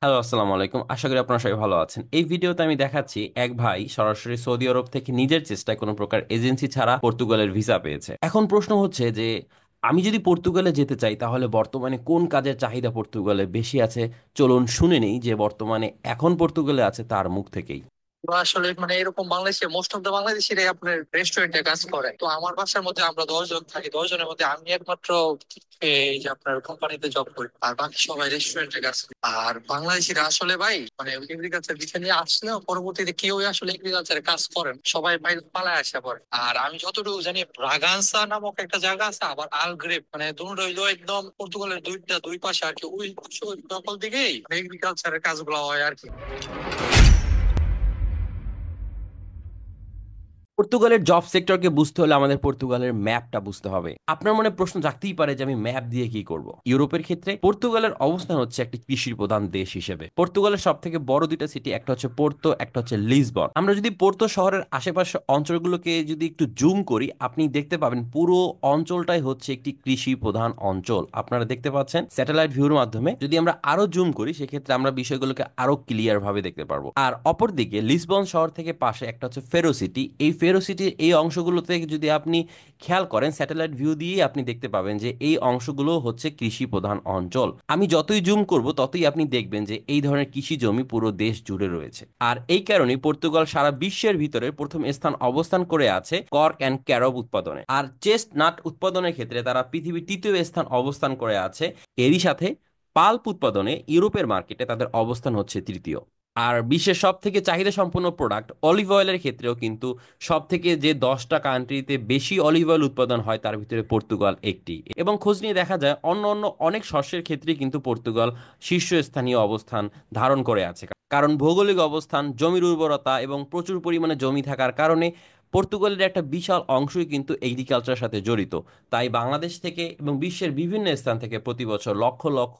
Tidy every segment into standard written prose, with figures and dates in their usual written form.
Hello, আসসালামু আলাইকুম। আশা করি আপনারা সবাই ভালো আছেন। এই ভিডিওতে আমি দেখাচ্ছি এক ভাই সরাসরি সৌদি আরব থেকে নিজের চেষ্টায় কোনো প্রকার এজেন্সি ছাড়া পর্তুগালের ভিসা পেয়েছে। এখন প্রশ্ন হচ্ছে যে আমি যদি পর্তুগালে যেতে চাই তাহলে বর্তমানে কোন কাজের চাহিদা পর্তুগালে বেশি আছে। চলুন শুনে নেই যে বর্তমানে এখন পর্তুগালে আছে তার মুখ থেকেই। তো আসলে এরকম বাংলাদেশে মোস্ট অফ দ্য বাংলাদেশিরাই আপনার রেস্টুরেন্টে কাজ করে। তো আমার বাসার মধ্যে আমরা 10 জন থাকি, 10 জনের মধ্যে আমি একমাত্র এই যে আপনার কোম্পানিতে জব করি, আর বাকি সবাই রেস্টুরেন্টে কাজ করে। আর বাংলাদেশিরা আসলে ভাই এগ্রিকালচার বিষয় নিয়ে আসলেও পরবর্তীতে কেউই আসলে এগ্রিকালচারে কাজ করেন, সবাই বাইরে পালায় আসা পড়ে। আর আমি যতটুকু জানি ব্রাগান্সা নামক একটা জায়গা আছে, আবার আলগ্রেভ, দুটো হইলো একদম পর্তুগালের দুই পাশে আর কি, ওই সকল দিকেই এগ্রিকালচারের কাজগুলো হয় আর কি। পর্তুগালের জব সেক্টরকে বুঝতে হলে আমাদের পর্তুগালের ম্যাপটা বুঝতে হবে। আপনার মনে প্রশ্ন জাগতেই পারে যে আমি ম্যাপ দিয়ে কি করব। ইউরোপের ক্ষেত্রে পর্তুগালের অবস্থান হচ্ছে একটি কৃষি প্রধান দেশ হিসেবে। পর্তুগালের সব থেকে বড় দুইটা সিটি, একটা হচ্ছে পোর্তো, একটা হচ্ছে লিসবন। আমরা যদি পোর্তো শহরের আশেপাশে অঞ্চলগুলোকে যদি একটু জুম করি, আপনি দেখতে পাবেন পুরো অঞ্চলটাই হচ্ছে একটি কৃষি প্রধান অঞ্চল। আপনারা দেখতে পাচ্ছেন স্যাটেলাইট ভিউর মাধ্যমে। যদি আমরা আরো জুম করি সেক্ষেত্রে আমরা বিষয়গুলোকে আরো ক্লিয়ার ভাবে দেখতে পারবো। আর অপরদিকে লিসবন শহর থেকে পাশে একটা হচ্ছে ফেরো সিটি। এই ফেরো সিটির এই অংশগুলোতে যদি আপনি খেয়াল করেন, স্যাটেলাইট ভিউ দিয়েই আপনি দেখতে পাবেন যে এই অংশগুলো হচ্ছে কৃষি প্রধান অঞ্চল। আমি যতই জুম করব ততই আপনি দেখবেন যে এই ধরনের কৃষি জমি পুরো দেশ জুড়ে রয়েছে। আর এই কারণে পর্তুগাল সারা বিশ্বের ভিতরে প্রথম স্থান অবস্থান করে আছে কর্ক অ্যান্ড ক্যারব উৎপাদনে। আর চেস্ট নাট উৎপাদনের ক্ষেত্রে তারা পৃথিবীর তৃতীয় স্থান অবস্থান করে আছে। এরই সাথে পাল্প উৎপাদনে ইউরোপের মার্কেটে তাদের অবস্থান হচ্ছে তৃতীয়। আর বিশ্বের সব থেকে চাহিদা সম্পন্ন প্রোডাক্ট অলিভ অয়েলের ক্ষেত্রেও কিন্তু সব থেকে যে 10টা কান্ট্রিতে বেশি অলিভ অয়েল উৎপাদন হয় তার ভিতরে পর্তুগাল একটি। এবং খোঁজ নিয়ে দেখা যায় অন্য অন্য অনেক শস্যের ক্ষেত্রে কিন্তু পর্তুগাল শীর্ষস্থানীয় অবস্থান ধারণ করে আছে। কারণ ভৌগোলিক অবস্থান, জমির উর্বরতা এবং প্রচুর পরিমাণে জমি থাকার কারণে পর্তুগালের একটা বিশাল অংশই কিন্তু এগ্রিকালচারের সাথে জড়িত। তাই বাংলাদেশ থেকে এবং বিশ্বের বিভিন্ন স্থান থেকে প্রতি বছর লক্ষ লক্ষ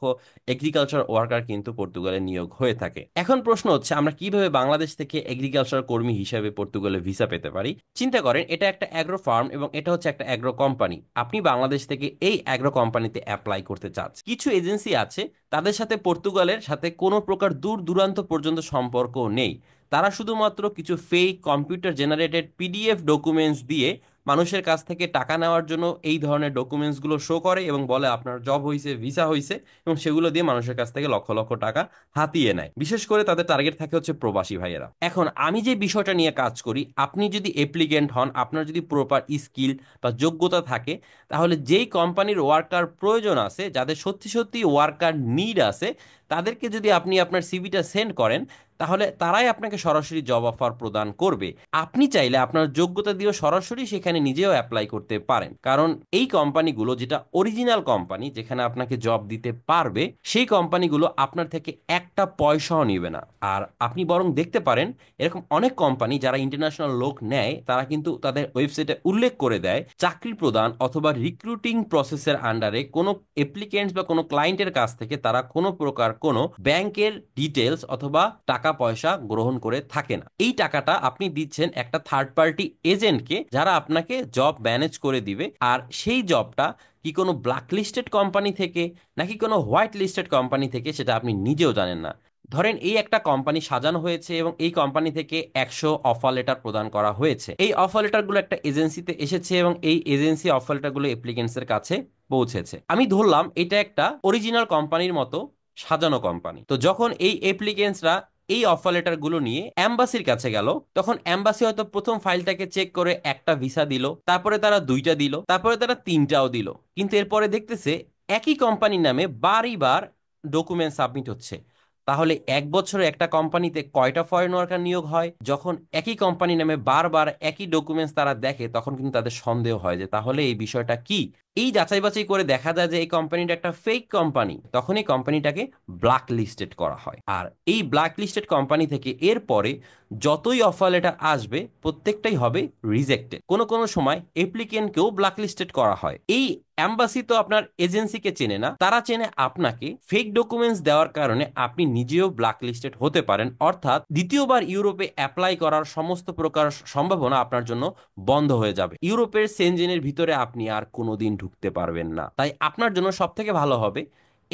এগ্রিকালচার ওয়ার্কার কিন্তু পর্তুগালে নিয়োগ হয়ে থাকে। এখন প্রশ্ন হচ্ছে আমরা কিভাবে বাংলাদেশ থেকে এগ্রিকালচার কর্মী হিসেবে পর্তুগালে ভিসা পেতে পারি। চিন্তা করেন, এটা একটা অ্যাগ্রো ফার্ম এবং এটা হচ্ছে একটা অ্যাগ্রো কোম্পানি। আপনি বাংলাদেশ থেকে এই অ্যাগ্রো কোম্পানিতে অ্যাপ্লাই করতে চাচ্ছেন। কিছু এজেন্সি আছে, তাদের সাথে পর্তুগালের সাথে কোনো প্রকার দূর দূরান্ত পর্যন্ত সম্পর্ক নেই। তারা শুধুমাত্র কিছু fake computer generated PDF documents দিয়ে মানুষের কাছ থেকে টাকা নেওয়ার জন্য এই ধরনের ডকুমেন্টসগুলো শো করে এবং বলে আপনার জব হয়েছে, ভিসা হয়েছে, এবং সেগুলো দিয়ে মানুষের কাছ থেকে লক্ষ লক্ষ টাকা হাতিয়ে নেয়। বিশেষ করে তাদের টার্গেট থাকে হচ্ছে প্রবাসী ভাইয়েরা। এখন আমি যে বিষয়টা নিয়ে কাজ করি, আপনি যদি অ্যাপ্লিকেন্ট হন, আপনার যদি প্রপার স্কিল বা যোগ্যতা থাকে, তাহলে যেই কোম্পানির ওয়ার্কার প্রয়োজন আছে, যাদের সত্যি সত্যি ওয়ার্কার নিড আছে, তাদেরকে যদি আপনি আপনার সিভিটা সেন্ড করেন, তাহলে তারাই আপনাকে সরাসরি জব অফার প্রদান করবে। আপনি চাইলে আপনার যোগ্যতা দিয়েও সরাসরি সেখানে নিজেও অ্যাপ্লাই করতে পারেন। কারণ এই কোম্পানিগুলো যেটা অরিজিনাল কোম্পানি, যেখানে আপনাকে জব দিতে পারবে, সেই কোম্পানিগুলো আপনার থেকে একটা পয়সাও নেবে না। আর আপনি বরং দেখতে পারেন এরকম অনেক কোম্পানি যারা ইন্টারন্যাশনাল লোক নেয়, তারা কিন্তু তাদের ওয়েবসাইটে উল্লেখ করে দেয় চাকরি প্রদান অথবা রিক্রুটিং প্রসেসের আন্ডারে কোনো অ্যাপ্লিকেন্টস বা কোনো ক্লায়েন্টের কাছ থেকে তারা কোনো প্রকার কোনো ব্যাংকের ডিটেলস অথবা টাকা পয়সা গ্রহণ করে থাকে না। এই টাকাটা আপনি দিচ্ছেন একটা থার্ড পার্টি এজেন্টকে, যারা আপনাকে জব ম্যানেজ করে দিবে। আর সেই জবটা কি কোনো ব্ল্যাক লিস্টেড কোম্পানি থেকে নাকি কোনো হোয়াইট লিস্টেড কোম্পানি থেকে সেটা আপনি নিজেও জানেন না। ধরেন এই একটা কোম্পানি সাজানো হয়েছে এবং এই কোম্পানি থেকে 100 অফার লেটার প্রদান করা হয়েছে। এই অফার লেটারগুলো একটা এজেন্সিতে এসেছে এবং এই এজেন্সি অফার লেটারগুলো অ্যাপ্লিকেন্টস এর কাছে পৌঁছেছে। আমি ধরলাম এটা একটা অরিজিনাল কোম্পানির মতো সাজানো কোম্পানি। তো যখন এই অ্যাপ্লিকেন্টসরা এই অফার লেটার গুলো নিয়ে এম্বাসির কাছে গেল, তখন এম্বাসি হয়তো প্রথম ফাইলটাকে চেক করে একটা ভিসা দিল, তারপরে তারা দুইটা দিল, তারপরে তারা তিনটাও দিল। কিন্তু এরপরে দেখতেছে একই কোম্পানির নামে বারবার ডকুমেন্ট সাবমিট হচ্ছে। তাহলে এক বছরে একটা কোম্পানিতে কয়টা ফরেন ওয়ার্কার নিয়োগ হয়? যখন একই কোম্পানি নামে বারবার একই ডকুমেন্টস তারা দেখে, তখন কিন্তু তাদের সন্দেহ হয় যে তাহলে এই বিষয়টা কি। এই যাচাই বাছাই করে দেখা যায় যে এই কোম্পানিটা একটা ফেক কোম্পানি, তখন এই কোম্পানিটাকে ব্ল্যাক লিস্টেড করা হয়। আর এই ব্ল্যাক লিস্টেড কোম্পানি থেকে এরপরে যতই অফার লেটার আসবে প্রত্যেকটাই হবে রিজেক্টেড। কোনো কোনো সময় অ্যাপ্লিকেন্টকেও ব্ল্যাক লিস্টেড করা হয়। এই এম্বাসি তো আপনার এজেন্সিকে চেনে না, তারা চেনে আপনাকে। ফেক ডকুমেন্টস দেওয়ার কারণে আপনি নিজেও ব্ল্যাক লিস্টেড হতে পারেন, অর্থাৎ দ্বিতীয়বার ইউরোপে অ্যাপ্লাই করার সমস্ত প্রকার সম্ভাবনা আপনার জন্য বন্ধ হয়ে যাবে। ইউরোপের সেনজেনের ভিতরে আপনি আর কোনোদিন ঢুকতে পারবেন না। তাই আপনার জন্য সব থেকে ভালো হবে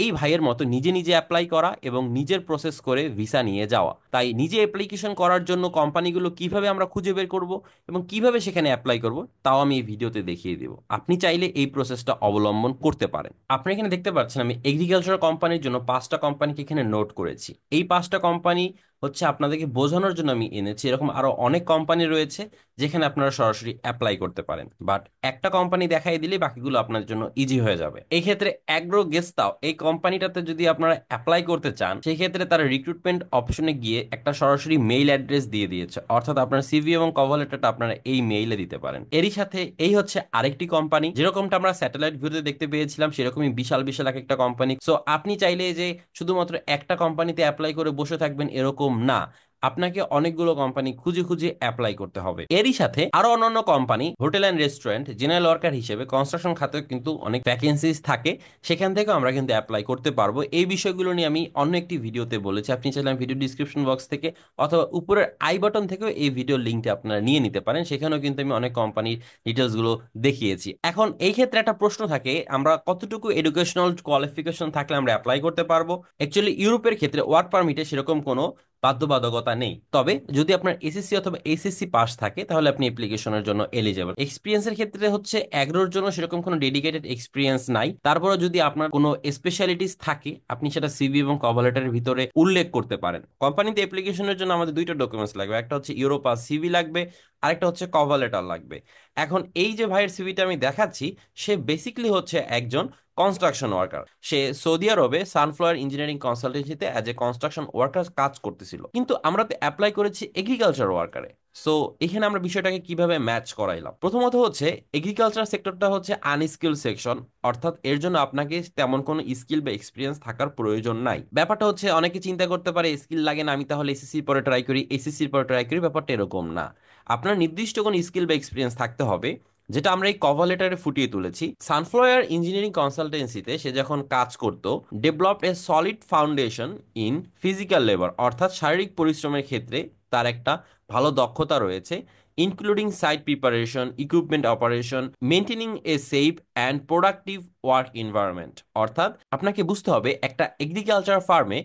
এই ভাইয়ের মতো নিজে নিজে অ্যাপ্লাই করা এবং নিজের প্রসেস করে ভিসা নিয়ে যাওয়া। তাই নিজে অ্যাপ্লিকেশন করার জন্য কোম্পানিগুলো কিভাবে আমরা খুঁজে বের করব এবং কিভাবে সেখানে অ্যাপ্লাই করব তাও আমি এই ভিডিওতে দেখিয়ে দেব। আপনি চাইলে এই প্রসেসটা অবলম্বন করতে পারেন। আপনি এখানে দেখতে পাচ্ছেন আমি এগ্রিকালচার কোম্পানির জন্য 5টা কোম্পানিকে এখানে নোট করেছি। এই 5টা কোম্পানি হচ্ছে আপনাদেরকে বোঝানোর জন্য আমি এনেছি। এরকম আরো অনেক কোম্পানি রয়েছে যেখানে আপনারা সরাসরি অ্যাপ্লাই করতে পারেন, বাট একটা কোম্পানি দেখাই দিলে বাকিগুলো আপনার জন্য ইজি হয়ে যাবে। এই ক্ষেত্রে অ্যাগ্রো গেস্তাও এই কোম্পানিটাতে যদি আপনারা অ্যাপ্লাই করতে চান, সেই ক্ষেত্রে তারা রিক্রুটমেন্ট অপশনে গিয়ে একটা সরাসরি মেইল অ্যাড্রেস দিয়ে দিয়েছে, অর্থাৎ আপনার সিভি এবং কভার লেটারটা আপনারা এই মেইলে দিতে পারেন। এরই সাথে এই হচ্ছে আরেকটি কোম্পানি, যেরকমটা আমরা স্যাটেলাইট ভিউতে দেখতে পেয়েছিলাম সেরকমই বিশাল বিশাল এক একটা কোম্পানি। সো আপনি চাইলে যে শুধুমাত্র একটা কোম্পানিতে অ্যাপ্লাই করে বসে থাকবেন এরকম না, আপনাকে অনেকগুলো কোম্পানি খুঁজে খুঁজে অ্যাপ্লাই করতে হবে। এরই সাথে আরো অন্যান্য company, hotel and restaurant, general worker হিসেবে কনস্ট্রাকশন খাতে কিন্তু অনেক ভ্যাকেন্সিজ থাকে, সেখান থেকেও আমরা কিন্তু অ্যাপ্লাই করতে পারবো। এই বিষয়গুলো নিয়ে আমি অন্য একটি ভিডিওতে বলেছি, আপনি চাইলে ভিডিও ডিসক্রিপশন বক্স থেকে অথবা উপরের আই বাটন থেকেও এই ভিডিও লিঙ্কটা আপনারা নিয়ে নিতে পারেন, সেখানেও কিন্তু আমি অনেক কোম্পানির ডিটেলস গুলো দেখিয়েছি। এখন এই ক্ষেত্রে একটা প্রশ্ন থাকে, আমরা কতটুকু এডুকেশনাল কোয়ালিফিকেশন থাকলে আমরা অ্যাপ্লাই করতে পারবো? অ্যাকচুয়ালি ইউরোপের ক্ষেত্রে ওয়ার্ক পারমিটে সেরকম কোনো বাধ্যবাধকতা নেই, তবে যদি আপনার এসএসসি অথবা এইচএসসি পাস থাকে তাহলে আপনি অ্যাপ্লিকেশনের জন্য এলিজেবল। এক্সপিরিয়েন্সের ক্ষেত্রে হচ্ছে এগ্রোর জন্য সেরকম কোনো ডেডিকেটেড এক্সপিরিয়েন্স নাই, তারপরে যদি আপনার কোনো স্পেশালিটিস থাকে আপনি সেটা সিভি এবং কভার লেটারের ভিতরে উল্লেখ করতে পারেন। কোম্পানিতে অ্যাপ্লিকেশনের জন্য আমাদের দুইটা ডকুমেন্টস লাগবে, একটা হচ্ছে ইউরোপাস সিভি লাগবে, আরেকটা হচ্ছে কভার লেটার লাগবে। এখন এই যে ভাইয়ের সিভিটা আমি দেখাচ্ছি, সে বেসিক্যালি হচ্ছে একজন কনস্ট্রাকশন ওয়ার্কার। সে সৌদি আরবে সানফ্লাওয়ার ইঞ্জিনিয়ারিং কনসালটেন্সিতে অ্যাজ এ কনস্ট্রাকশন ওয়ার্কার কাজ করতেছিল, কিন্তু আমরা তো অ্যাপ্লাই করেছি এগ্রিকালচার ওয়ার্কারে। সো এখানে আমরা বিষয়টাকে কিভাবে ম্যাচ করাইলাম? প্রথমত হচ্ছে এগ্রিকালচার সেক্টরটা হচ্ছে আনস্কিল সেকশন, অর্থাৎ এর জন্য আপনাকে তেমন কোনো স্কিল বা এক্সপিরিয়েন্স থাকার প্রয়োজন নাই। ব্যাপারটা হচ্ছে অনেকে চিন্তা করতে পারে স্কিল লাগে না, আমি তাহলে এসএসসির পরে ট্রাই করি, এসএসসির পরে ট্রাই করি। ব্যাপারটা এরকম না, আপনার নির্দিষ্ট কোনো স্কিল বা এক্সপিরিয়েন্স থাকতে হবে, যেটা আমরা এই কভার লেটারে ফুটিয়ে তুলেছি। সানফ্লাওয়ার ইঞ্জিনিয়ারিং কনসালটেন্সিতে সে যখন কাজ করত, developed a solid foundation in physical labour, অর্থাৎ শারীরিক পরিশ্রমের ক্ষেত্রে তার একটা ভালো দক্ষতা রয়েছে, including site preparation, equipment operation, maintaining a safe and productive work environment. অর্থাৎ আপনাকে বুঝতে হবে একটা এগ্রিকালচার ফার্মে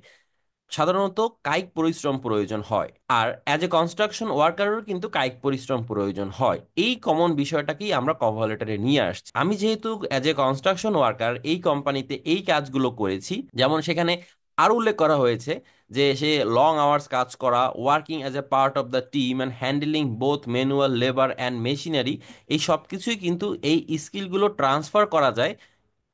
সাধারণত কায়িক পরিশ্রম প্রয়োজন হয়, আর অ্যাজ এ কনস্ট্রাকশন ওয়ার্কারেরও কিন্তু কায়িক পরিশ্রম প্রয়োজন হয়। এই কমন বিষয়টাকেই আমরা কভার লেটারে নিয়ে আসছি। আমি যেহেতু অ্যাজ এ কনস্ট্রাকশন ওয়ার্কার এই কোম্পানিতে এই কাজগুলো করেছি, যেমন সেখানে আরো উল্লেখ করা হয়েছে যে সে লং আওয়ার্স কাজ করা, working as a part of the team and handling both manual labour and machinery, এই সব কিছুই কিন্তু এই স্কিলগুলো ট্রান্সফার করা যায়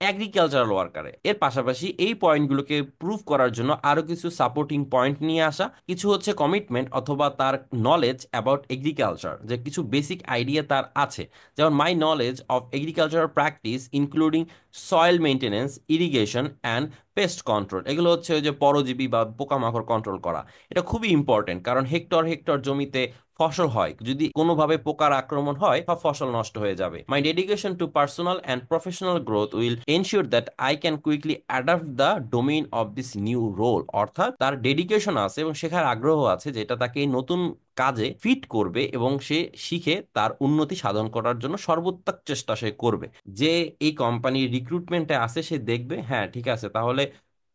এগ্রিকালচারাল ওয়ার্কারে। এর পাশাপাশি এই পয়েন্টগুলোকে প্রুভ করার জন্য আরো কিছু সাপোর্টিং পয়েন্ট নিয়ে আসা, কিছু হচ্ছে কমিটমেন্ট অথবা তার নলেজ অ্যাবাউট এগ্রিকালচার, যে কিছু বেসিক আইডিয়া তার আছে, যেমন my knowledge of agricultural practice including soil maintenance, irrigation and pest control. এগুলো হচ্ছে ওই যে পরজীবী বা পোকামাকড় কন্ট্রোল করা। এটা খুবই ইম্পর্টেন্ট, কারণ হেক্টর হেক্টর জমিতে ফসল হয়, যদি কোনোভাবে পোকার আক্রমণ হয় সব ফসল নষ্ট হয়ে যাবে। My dedication to personal and professional growth will ensure that I can quickly adapt the domain of this new role. অর্থাৎ তার ডেডিকেশন আছে এবং শেখার আগ্রহ আছে, যেটা তাকে এই নতুন কাজে ফিট করবে এবং সে শিখে তার উন্নতি সাধন করার জন্য সর্বোত্তক চেষ্টা সে করবে। যে এই কোম্পানির রিক্রুটমেন্টে আছে সে দেখবে হ্যাঁ ঠিক আছে, তাহলে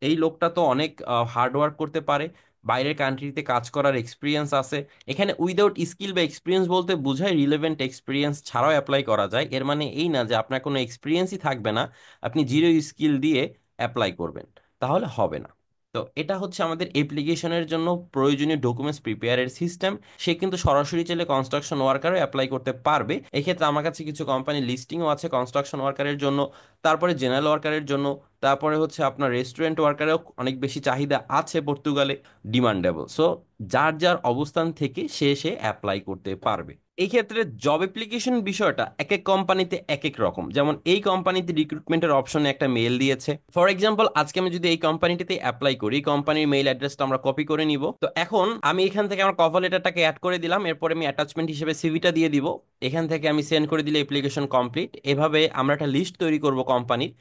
এই লোকটা তো অনেক হার্ড ওয়ার্ক করতে পারে, বাইরের কান্ট্রিতে কাজ করার এক্সপিরিয়েন্স আছে। এখানে উইদাউট স্কিল বা এক্সপিরিয়েন্স বলতে বোঝায় রিলেভেন্ট এক্সপিরিয়েন্স ছাড়াও অ্যাপ্লাই করা যায়। এর মানে এই না যে আপনার কোনো এক্সপিরিয়েন্সই থাকবে না, আপনি জিরো স্কিল দিয়ে অ্যাপ্লাই করবেন, তাহলে হবে না। তো এটা হচ্ছে আমাদের অ্যাপ্লিকেশনের জন্য প্রয়োজনীয় ডকুমেন্টস প্রিপেয়ারের সিস্টেম। সে কিন্তু সরাসরি চাইলে কনস্ট্রাকশন ওয়ার্কারও অ্যাপ্লাই করতে পারবে। এক্ষেত্রে আমার কাছে কিছু কোম্পানি লিস্টিংও আছে কনস্ট্রাকশন ওয়ার্কারের জন্য, তারপরে জেনারেল ওয়ার্কারের জন্য, তারপরে হচ্ছে আপনার রেস্টুরেন্ট ওয়ার্কারেও অনেক বেশি চাহিদা আছে পর্তুগালে, ডিমান্ডেবল। সো যার যার অবস্থান থেকে সে সে অ্যাপ্লাই করতে পারবে। এই ক্ষেত্রে জব অ্যাপ্লিকেশন বিষয়টা এক এক কোম্পানিতে এক এক রকম। যেমন এই কোম্পানিতে রিক্রুটমেন্টের অপশনে একটা মেল দিয়েছে, ফর এক্সাম্পল আজকে আমি যদি এই কোম্পানিটিতে অ্যাপ্লাই করি, কোম্পানির মেইল অ্যাড্রেসটা আমরা কপি করে নিব। তো এখন আমি এখান থেকে আমার কভার লেটারটাকে অ্যাড করে দিলাম, এরপরে আমি অ্যাটাচমেন্ট হিসেবে সিভিটা দিয়ে দিব, এখান থেকে আমি সেন্ড করে দিলে অ্যাপ্লিকেশন কমপ্লিট। এভাবে আমরা একটা লিস্ট তৈরি করব কোম্পানির,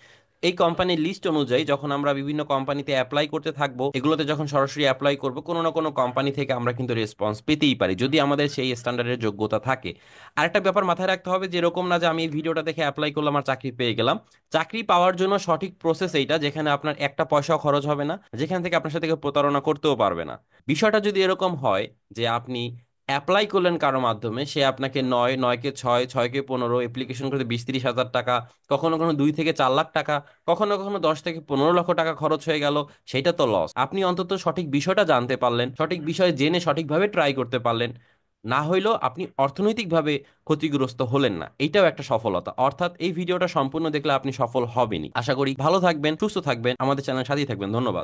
এই কোম্পানির লিস্ট অনুযায়ী যখন আমরা বিভিন্ন কোম্পানিতে অ্যাপ্লাই করতে থাকবো, এগুলোতে যখন সরাসরি অ্যাপ্লাই করব, কোনো না কোনো কোম্পানি থেকে আমরা কিন্তু রেসপন্স পেতেই পারি যদি আমাদের সেই স্ট্যান্ডার্ডের যোগ্যতা থাকে। আরেকটা ব্যাপার মাথায় রাখতে হবে, যে এরকম না যে আমি এই ভিডিওটা দেখে অ্যাপ্লাই করলাম আর চাকরি পেয়ে গেলাম। চাকরি পাওয়ার জন্য সঠিক প্রসেস এইটা, যেখানে আপনার একটা পয়সাও খরচ হবে না, যেখান থেকে আপনার সাথে কেউ প্রতারণা করতেও পারবে না। বিষয়টা যদি এরকম হয় যে আপনি অ্যাপ্লাই করলেন কারো মাধ্যমে, সে আপনাকে 9, 9 কে 6, 6 কে 15, অ্যাপ্লিকেশন করতে 20-30 হাজার টাকা, কখনো কখনো 2 থেকে 4 লাখ টাকা, কখনো কখনো 10 থেকে 15 লক্ষ টাকা খরচ হয়ে গেল, সেটা তো লস। আপনি অন্তত সঠিক বিষয়টা জানতে পারলেন, সঠিক বিষয় জেনে সঠিকভাবে ট্রাই করতে পারলেন, না হইলেও আপনি অর্থনৈতিকভাবে ক্ষতিগ্রস্ত হলেন না, এইটাও একটা সফলতা। অর্থাৎ এই ভিডিওটা সম্পূর্ণ দেখলে আপনি সফল হবেনই। আশা করি ভালো থাকবেন, সুস্থ থাকবেন, আমাদের চ্যানেল সাথেই থাকবেন। ধন্যবাদ।